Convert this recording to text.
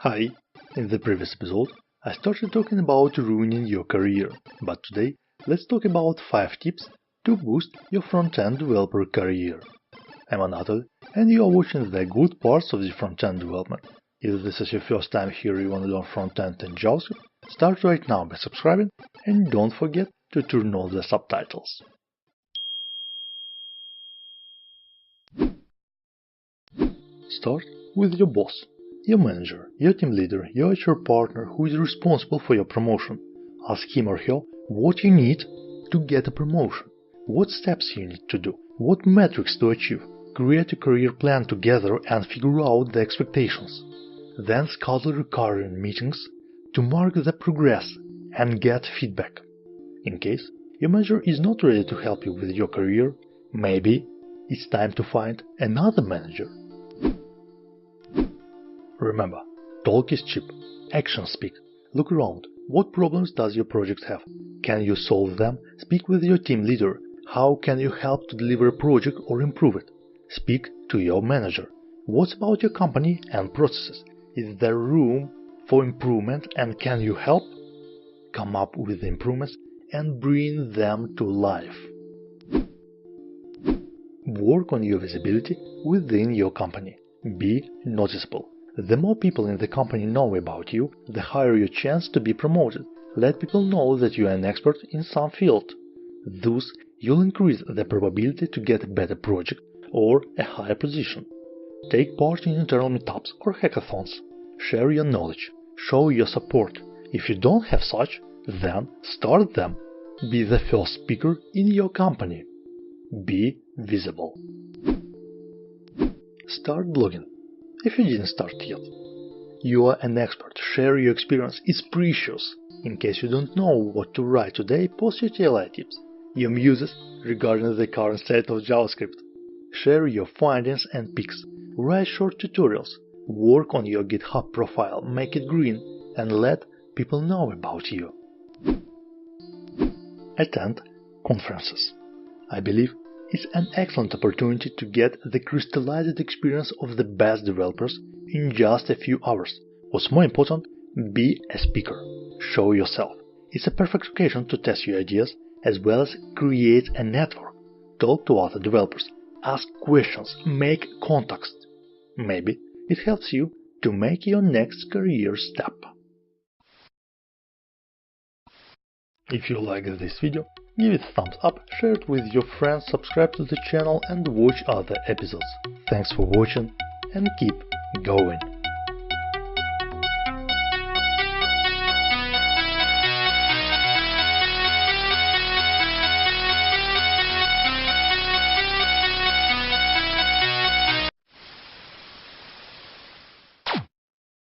Hi, in the previous episode, I started talking about ruining your career, but today let's talk about 5 tips to boost your front-end developer career. I'm Anatoly, and you are watching the good parts of the front-end development. If this is your first time here, you want to learn front-end and JavaScript, start right now by subscribing and don't forget to turn on the subtitles. Start with your boss. Your manager, your team leader, your HR partner who is responsible for your promotion. Ask him or her what you need to get a promotion, what steps you need to do, what metrics to achieve. Create a career plan together and figure out the expectations. Then schedule recurring meetings to mark the progress and get feedback. In case your manager is not ready to help you with your career, maybe it's time to find another manager. Remember, talk is cheap, actions speak. Look around. What problems does your project have? Can you solve them? Speak with your team leader. How can you help to deliver a project or improve it? Speak to your manager. What's about your company and processes? Is there room for improvement and can you help? Come up with the improvements and bring them to life. Work on your visibility within your company. Be noticeable. The more people in the company know about you, the higher your chance to be promoted. Let people know that you are an expert in some field. Thus, you'll increase the probability to get a better project or a higher position. Take part in internal meetups or hackathons. Share your knowledge. Show your support. If you don't have such, then start them. Be the first speaker in your company. Be visible. Start blogging. If you didn't start yet. You are an expert. Share your experience. It's precious. In case you don't know what to write today, post your TLI tips, your muses regarding the current state of JavaScript. Share your findings and picks. Write short tutorials. Work on your GitHub profile. Make it green and let people know about you. Attend conferences. I believe it's an excellent opportunity to get the crystallized experience of the best developers in just a few hours. What's more important, be a speaker. Show yourself. It's a perfect occasion to test your ideas as well as create a network. Talk to other developers. Ask questions. Make contacts. Maybe it helps you to make your next career step. If you liked this video, give it a thumbs up, share it with your friends, subscribe to the channel and watch other episodes. Thanks for watching and keep going!